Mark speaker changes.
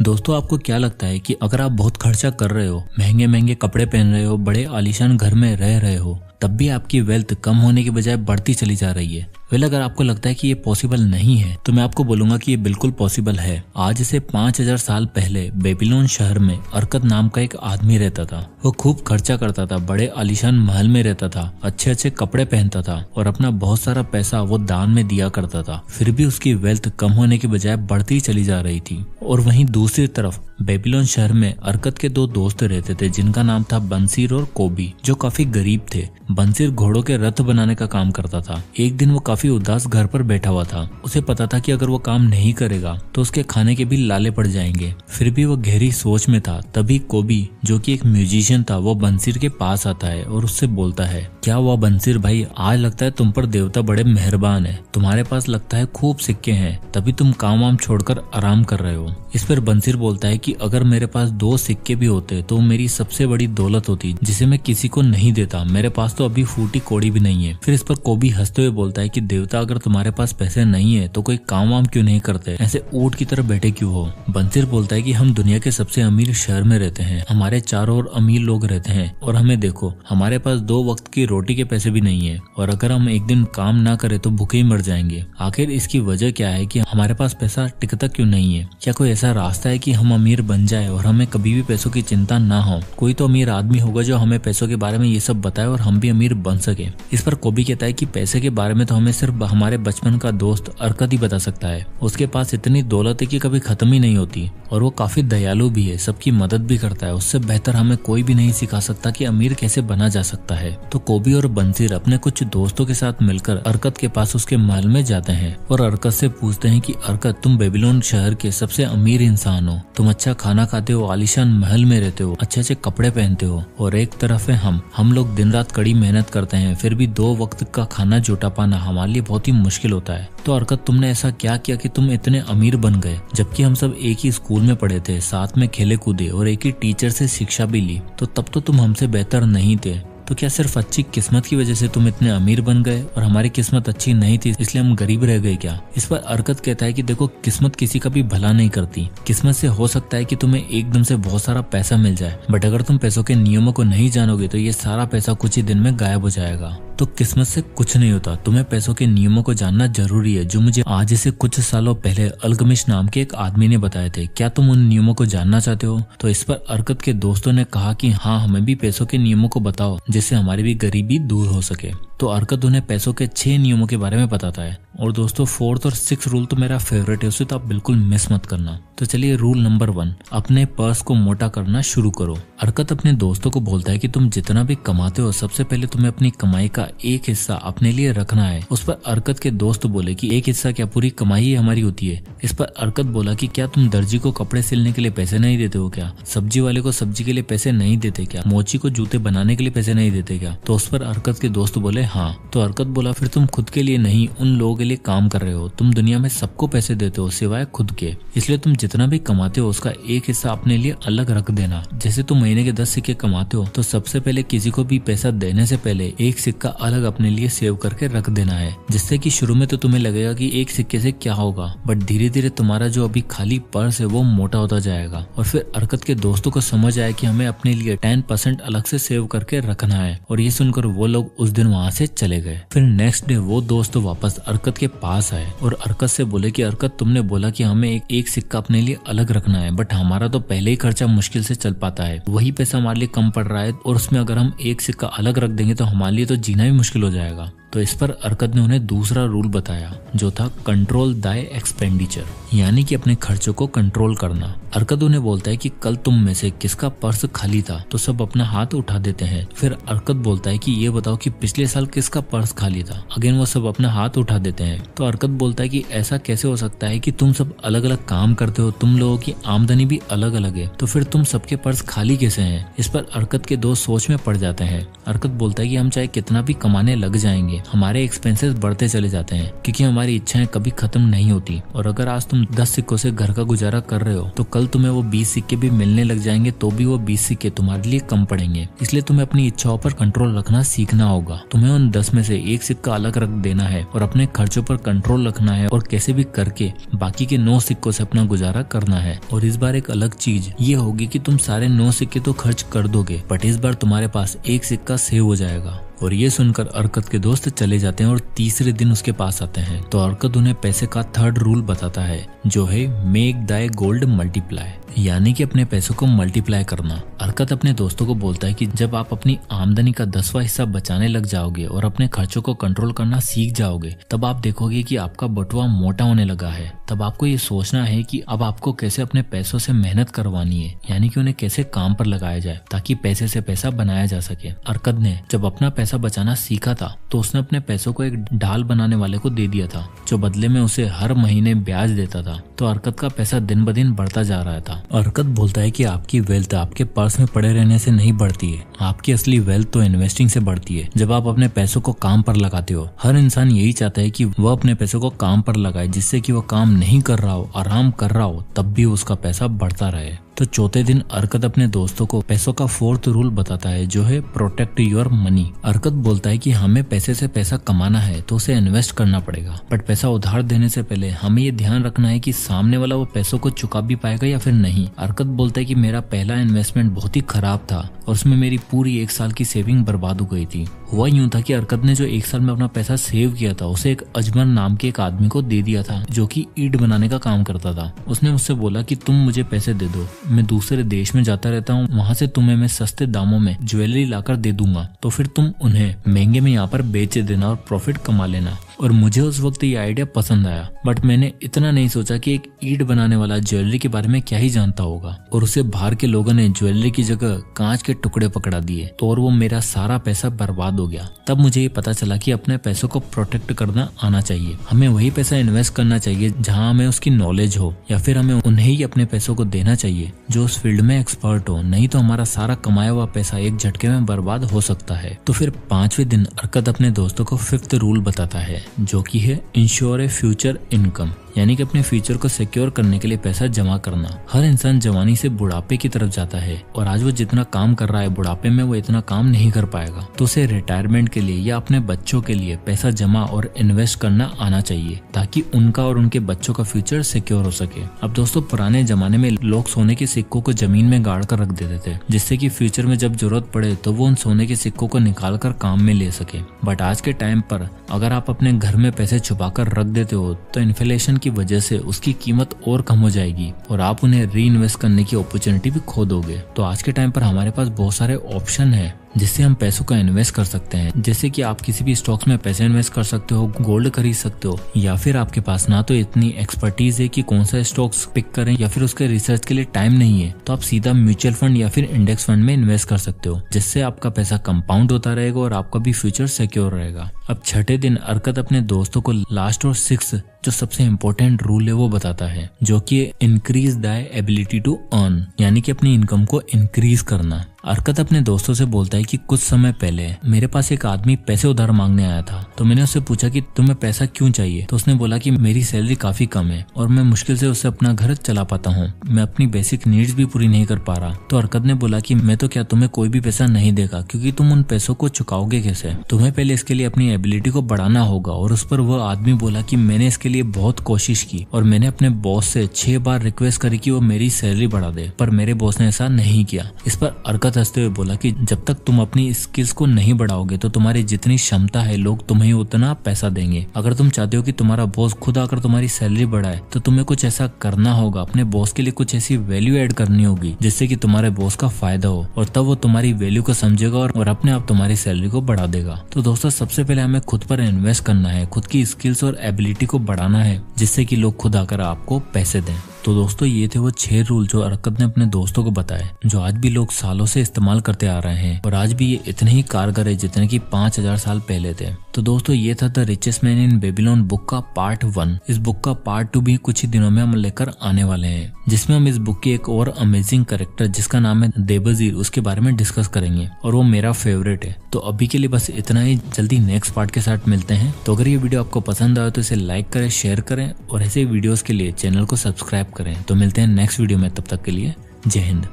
Speaker 1: दोस्तों, आपको क्या लगता है कि अगर आप बहुत खर्चा कर रहे हो, महंगे महंगे कपड़े पहन रहे हो, बड़े आलीशान घर में रह रहे हो, तब भी आपकी वेल्थ कम होने की बजाय बढ़ती चली जा रही है? वेल, अगर आपको लगता है कि ये पॉसिबल नहीं है तो मैं आपको बोलूंगा कि ये बिल्कुल पॉसिबल है। आज से 5000 साल पहले बेबीलोन शहर में अरकत नाम का एक आदमी रहता था। वो खूब खर्चा करता था, बड़े आलीशान महल में रहता था, अच्छे अच्छे कपड़े पहनता था और अपना बहुत सारा पैसा वो दान में दिया करता था। फिर भी उसकी वेल्थ कम होने की बजाय बढ़ती चली जा रही थी। और वहीं दूसरी तरफ बेबीलोन शहर में अरकत के दो दोस्त रहते थे जिनका नाम था बंसीर और कोबी, जो काफी गरीब थे। बंसीर घोड़ों के रथ बनाने का काम करता था। एक दिन वो काफी उदास घर पर बैठा हुआ था। उसे पता था कि अगर वो काम नहीं करेगा तो उसके खाने के भी लाले पड़ जाएंगे। फिर भी वो गहरी सोच में था। तभी कोबी, जो कि एक म्यूजिशियन था, वो बंसीर के पास आता है और उससे बोलता है, क्या हुआ बंसीर भाई, आज लगता है तुम पर देवता बड़े मेहरबान है। तुम्हारे पास लगता है खूब सिक्के हैं, तभी तुम काम वाम छोड़कर आराम कर रहे हो। इस पर बंसीर बोलता है कि अगर मेरे पास 2 सिक्के भी होते तो मेरी सबसे बड़ी दौलत होती, जिसे मैं किसी को नहीं देता। मेरे पास तो अभी फूटी कौड़ी भी नहीं है। फिर इस पर कोबी हंसते हुए बोलता है कि देवता, अगर तुम्हारे पास पैसे नहीं है तो कोई काम वाम क्यों नहीं करते, ऐसे ऊंट की तरह बैठे क्यों हो? बंसीर बोलता है कि हम दुनिया के सबसे अमीर शहर में रहते हैं, हमारे चारों ओर अमीर लोग रहते हैं और हमें देखो, हमारे पास 2 वक्त की रोटी के पैसे भी नहीं है और अगर हम एक दिन काम ना करें तो भूखे ही मर जाएंगे। आखिर इसकी वजह क्या है कि हमारे पास पैसा टिकता क्यों नहीं है? क्या कोई ऐसा रास्ता है कि हम अमीर बन जाए और हमें कभी भी पैसों की चिंता ना हो? कोई तो अमीर आदमी होगा जो हमें पैसों के बारे में ये सब बताए और हम भी अमीर बन सके। इस पर कोबी कहता है कि पैसे के बारे में तो हमें सिर्फ हमारे बचपन का दोस्त अरकत ही बता सकता है। उसके पास इतनी दौलत है कि कभी खत्म ही नहीं होती और वो काफी दयालु भी है, सबकी मदद भी करता है। उससे बेहतर हमें कोई भी नहीं सिखा सकता कि अमीर कैसे बना जा सकता है। तो कोबी और बंसीर अपने कुछ दोस्तों के साथ मिलकर अरकत के पास उसके महल में जाते हैं और अरकत से पूछते हैं कि अरकत, तुम बेबीलोन शहर के सबसे अमीर इंसान हो, तुम अच्छा खाना खाते हो, आलीशान महल में रहते हो, अच्छे अच्छे कपड़े पहनते हो, और एक तरफ है हम लोग दिन रात कड़ी मेहनत करते हैं, फिर भी 2 वक्त का खाना जुटा पाना हमारे लिए बहुत ही मुश्किल होता है। तो अरकत, तुमने ऐसा क्या किया कि तुम इतने अमीर बन गए, जबकि हम सब एक ही स्कूल में पढ़े थे, साथ में खेले कूदे और एक ही टीचर से शिक्षा भी ली, तो तब तो तुम हमसे बेहतर नहीं थे। तो क्या सिर्फ अच्छी किस्मत की वजह से तुम इतने अमीर बन गए और हमारी किस्मत अच्छी नहीं थी इसलिए हम गरीब रह गए क्या? इस पर अरकत कहता है कि देखो, किस्मत किसी का भी भला नहीं करती। किस्मत से हो सकता है कि तुम्हें एकदम से बहुत सारा पैसा मिल जाए, बट अगर तुम पैसों के नियमों को नहीं जानोगे तो ये सारा पैसा कुछ ही दिन में गायब हो जाएगा। तो किस्मत से कुछ नहीं होता, तुम्हें पैसों के नियमों को जानना जरूरी है, जो मुझे आज से कुछ सालों पहले अल्गमिश नाम के एक आदमी ने बताए थे। क्या तुम उन नियमों को जानना चाहते हो? तो इस पर अरकत के दोस्तों ने कहा कि हाँ, हमें भी पैसों के नियमों को बताओ जिससे हमारी भी गरीबी दूर हो सके। तो अरकत उन्हें पैसों के 6 नियमों के बारे में बताता है। और दोस्तों, 4th और 6th रूल तो मेरा फेवरेट है, उसे तो आप बिल्कुल मिस मत करना। तो चलिए, रूल नंबर 1, अपने पर्स को मोटा करना शुरू करो। अरकत अपने दोस्तों को बोलता है कि तुम जितना भी कमाते हो, सबसे पहले तुम्हें अपनी कमाई का एक हिस्सा अपने लिए रखना है। उस पर अरकत के दोस्त बोले कि एक हिस्सा क्या, पूरी कमाई ही हमारी होती है? इस पर अरकत बोला कि क्या तुम दर्जी को कपड़े सिलने के लिए पैसे नहीं देते हो क्या? सब्जी वाले को सब्जी के लिए पैसे नहीं देते क्या? मोची को जूते बनाने के लिए पैसे नहीं देते क्या? तो उस पर अरकत के दोस्त बोले हाँ। तो अरकत बोला, फिर तुम खुद के लिए नहीं, उन लोगों के लिए काम कर रहे हो। तुम दुनिया में सबको पैसे देते हो सिवाय खुद के, इसलिए तुम जितना भी कमाते हो उसका एक हिस्सा अपने लिए अलग रख देना। जैसे तुम महीने के 10 सिक्के कमाते हो तो सबसे पहले किसी को भी पैसा देने से पहले एक सिक्का अलग अपने लिए सेव करके रख देना है, जिससे कि शुरू में तो तुम्हें लगेगा कि एक सिक्के से क्या होगा, बट धीरे धीरे तुम्हारा जो अभी खाली पर्स है वो मोटा होता जाएगा। और फिर अरकत के दोस्तों को समझ आया कि हमें अपने लिए 10% अलग से सेव करके रखना है, और ये सुनकर वो लोग उस दिन वहाँ से चले गए। फिर नेक्स्ट डे वो दोस्त वापस अरकत के पास आए और अरकत से बोले कि अरकत, तुमने बोला कि हमें एक सिक्का अपने लिए अलग रखना है, बट हमारा तो पहले ही खर्चा मुश्किल से चल पाता है, वही पैसा हमारे लिए कम पड़ रहा है, और उसमें अगर हम एक सिक्का अलग रख देंगे तो हमारे लिए तो जीना भी मुश्किल हो जाएगा। तो इस पर अरकत ने उन्हें दूसरा रूल बताया, जो था कंट्रोल दाय एक्सपेंडिचर, यानी कि अपने खर्चों को कंट्रोल करना। अरकत उन्हें बोलता है कि कल तुम में से किसका पर्स खाली था, तो सब अपना हाथ उठा देते हैं। फिर अरकत बोलता है कि ये बताओ कि पिछले साल किसका पर्स खाली था। अगेन वो सब अपना हाथ उठा देते हैं। तो अरकत बोलता है कि ऐसा कैसे हो सकता है कि तुम सब अलग अलग काम करते हो, तुम लोगों की आमदनी भी अलग अलग है, तो फिर तुम सबके पर्स खाली कैसे हैं? इस पर अरकत के दोस्त सोच में पड़ जाते हैं अर्कत बोलता है कि हम चाहे कितना भी कमाने लग जाएंगे, हमारे एक्सपेंसेस बढ़ते चले जाते हैं क्योंकि हमारी इच्छाएं कभी खत्म नहीं होती। और अगर आज तुम 10 सिक्कों से घर का गुजारा कर रहे हो तो कल तुम्हें वो 20 सिक्के भी मिलने लग जाएंगे तो भी वो 20 सिक्के तुम्हारे लिए कम पड़ेंगे। इसलिए तुम्हें अपनी इच्छाओं पर कंट्रोल रखना सीखना होगा। तुम्हें उन 10 में से एक सिक्का अलग रख देना है और अपने खर्चों पर कंट्रोल रखना है और कैसे भी करके बाकी के 9 सिक्कों से अपना गुजारा करना है। और इस बार एक अलग चीज ये होगी कि तुम सारे 9 सिक्के तो खर्च कर दोगे, बट इस बार तुम्हारे पास एक सिक्का सेव हो जाएगा। और ये सुनकर अर्कत के दोस्त चले जाते हैं और तीसरे दिन उसके पास आते हैं तो अर्कत उन्हें पैसे का 3rd रूल बताता है, जो है मेक दाय गोल्ड मल्टीप्लाई, यानी कि अपने पैसों को मल्टीप्लाई करना। अर्कत अपने दोस्तों को बोलता है कि जब आप अपनी आमदनी का 10वां हिस्सा बचाने लग जाओगे और अपने खर्चों को कंट्रोल करना सीख जाओगे, तब आप देखोगे कि आपका बटुआ मोटा होने लगा है। तब आपको ये सोचना है कि अब आपको कैसे अपने पैसों से मेहनत करवानी है, यानी कि उन्हें कैसे काम पर लगाया जाए ताकि पैसे से पैसा बनाया जा सके। अर्कत ने जब अपना पैसा बचाना सीखा था तो उसने अपने पैसों को एक ढाल बनाने वाले को दे दिया था, जो बदले में उसे हर महीने ब्याज देता था। तो अर्कत का पैसा दिन ब दिन बढ़ता जा रहा था। अर्कत बोलता है कि आपकी वेल्थ आपके पर्स में पड़े रहने से नहीं बढ़ती है, आपकी असली वेल्थ तो इन्वेस्टिंग से बढ़ती है। जब आप अपने पैसों को काम पर लगाते हो, हर इंसान यही चाहता है कि वह अपने पैसों को काम पर लगाए, जिससे कि वह काम नहीं कर रहा हो, आराम कर रहा हो, तब भी उसका पैसा बढ़ता रहे। तो चौथे दिन अर्कत अपने दोस्तों को पैसों का 4th रूल बताता है, जो है प्रोटेक्ट योर मनी। अर्कत बोलता है कि हमें पैसे से पैसा कमाना है तो उसे इन्वेस्ट करना पड़ेगा, बट पैसा उधार देने से पहले हमें ये ध्यान रखना है कि सामने वाला वो पैसों को चुका भी पाएगा या फिर नहीं। अर्कत बोलता है कि मेरा पहला इन्वेस्टमेंट बहुत ही खराब था और उसमें मेरी पूरी 1 साल की सेविंग बर्बाद हो गई थी। हुआ यूं था कि अर्कत ने जो 1 साल में अपना पैसा सेव किया था उसे एक अजमल नाम के एक आदमी को दे दिया था, जो कि ईंट बनाने का काम करता था। उसने मुझसे बोला कि तुम मुझे पैसे दे दो, मैं दूसरे देश में जाता रहता हूँ, वहाँ से तुम्हें मैं सस्ते दामों में ज्वेलरी लाकर दे दूंगा, तो फिर तुम उन्हें महंगे में यहाँ पर बेच देना और प्रॉफिट कमा लेना। और मुझे उस वक्त ये आइडिया पसंद आया, बट मैंने इतना नहीं सोचा कि एक ईंट बनाने वाला ज्वेलरी के बारे में क्या ही जानता होगा। और उसे बाहर के लोगों ने ज्वेलरी की जगह कांच के टुकड़े पकड़ा दिए, तो और वो मेरा सारा पैसा बर्बाद हो गया। तब मुझे ये पता चला कि अपने पैसों को प्रोटेक्ट करना आना चाहिए। हमें वही पैसा इन्वेस्ट करना चाहिए जहाँ हमें उसकी नॉलेज हो, या फिर हमें उन्हें ही अपने पैसों को देना चाहिए जो उस फील्ड में एक्सपर्ट हो, नहीं तो हमारा सारा कमाया हुआ पैसा एक झटके में बर्बाद हो सकता है। तो फिर 5वें दिन अर्कत अपने दोस्तों को 5th रूल बताता है, जो कि है इंश्योर ए फ्यूचर इनकम, यानी कि अपने फ्यूचर को सिक्योर करने के लिए पैसा जमा करना। हर इंसान जवानी से बुढ़ापे की तरफ जाता है और आज वो जितना काम कर रहा है बुढ़ापे में वो इतना काम नहीं कर पाएगा, तो उसे रिटायरमेंट के लिए या अपने बच्चों के लिए पैसा जमा और इन्वेस्ट करना आना चाहिए ताकि उनका और उनके बच्चों का फ्यूचर सिक्योर हो सके। अब दोस्तों, पुराने जमाने में लोग सोने के सिक्कों को जमीन में गाड़ कर रख देते थे, जिससे कि फ्यूचर में जब जरूरत पड़े तो वो उन सोने के सिक्कों को निकाल कर काम में ले सके। बट आज के टाइम पर अगर आप अपने घर में पैसे छुपा कर रख देते हो तो इन्फ्लेशन की वजह से उसकी कीमत और कम हो जाएगी और आप उन्हें री इन्वेस्ट करने की अपॉर्चुनिटी भी खो दोगे। तो आज के टाइम पर हमारे पास बहुत सारे ऑप्शन है जिससे हम पैसों का इन्वेस्ट कर सकते हैं, जैसे कि आप किसी भी स्टॉक्स में पैसे इन्वेस्ट कर सकते हो, गोल्ड खरीद सकते हो, या फिर आपके पास ना तो इतनी एक्सपर्टीज है कि कौन सा स्टॉक्स पिक करें या फिर उसके रिसर्च के लिए टाइम नहीं है, तो आप सीधा म्यूचुअल फंड या फिर इंडेक्स फंड में इन्वेस्ट कर सकते हो, जिससे आपका पैसा कंपाउंड होता रहेगा और आपका भी फ्यूचर सिक्योर रहेगा। अब 6ठे दिन अर्कत अपने दोस्तों को लास्ट और 6th जो सबसे इम्पोर्टेंट रूल है वो बताता है, जो कि increase the ability to earn, यानी कि अपनी इनकम को इंक्रीज करना। अर्कत अपने दोस्तों से बोलता है कि कुछ समय पहले मेरे पास एक आदमी पैसे उधार मांगने आया था, तो मैंने उससे पूछा कि तुम्हें पैसा क्यों चाहिए, तो उसने बोला कि मेरी सैलरी काफी कम है और मैं मुश्किल से उससे अपना घर चला पाता हूँ, मैं अपनी बेसिक नीड्स भी पूरी नहीं कर पा रहा। तो अर्कत ने बोला कि मैं तो क्या तुम्हें कोई भी पैसा नहीं देगा, क्योंकि तुम उन पैसों को चुकाओगे कैसे, तुम्हें पहले इसके लिए अपनी एबिलिटी को बढ़ाना होगा। और उस पर वह आदमी बोला कि मैंने इसके लिए बहुत कोशिश की और मैंने अपने बॉस से 6 बार रिक्वेस्ट करी कि वो मेरी सैलरी बढ़ा दे, पर मेरे बॉस ने ऐसा नहीं किया। इस पर अर्कत हंसते हुए बोला कि जब तक तुम अपनी स्किल्स को नहीं बढ़ाओगे तो तुम्हारी जितनी क्षमता है लोग तुम्हें उतना पैसा देंगे। अगर तुम चाहते हो कि तुम्हारा बॉस खुद आकर तुम्हारी सैलरी बढ़ाए तो तुम्हें कुछ ऐसा करना होगा, अपने बॉस के लिए कुछ ऐसी वैल्यू ऐड करनी होगी जिससे कि तुम्हारे बॉस का फायदा हो, और तब वो तुम्हारी वैल्यू को समझेगा और अपने आप तुम्हारी सैलरी को बढ़ा देगा। तो दोस्तों, सबसे पहले हमें खुद पर इन्वेस्ट करना है, खुद की स्किल्स और एबिलिटी को बढ़ाना है, जिससे कि लोग खुद आकर आपको पैसे दें। तो दोस्तों ये थे वो 6 रूल जो अरकत ने अपने दोस्तों को बताए, जो आज भी लोग सालों से इस्तेमाल करते आ रहे हैं और आज भी ये इतने ही कारगर है जितने कि 5000 साल पहले थे। तो दोस्तों ये था the richest man in Babylon book का पार्ट 1। इस बुक का पार्ट 2 भी कुछ ही दिनों में हम लेकर आने वाले हैं, जिसमें हम इस बुक की एक और अमेजिंग कैरेक्टर जिसका नाम है देबजीर, उसके बारे में डिस्कस करेंगे और वो मेरा फेवरेट है। तो अभी के लिए बस इतना ही, जल्दी नेक्स्ट पार्ट के साथ मिलते हैं। तो अगर ये वीडियो आपको पसंद आए तो इसे लाइक करें, शेयर करें और ऐसे वीडियोस के लिए चैनल को सब्सक्राइब करें। तो मिलते हैं नेक्स्ट वीडियो में, तब तक के लिए जय हिंद।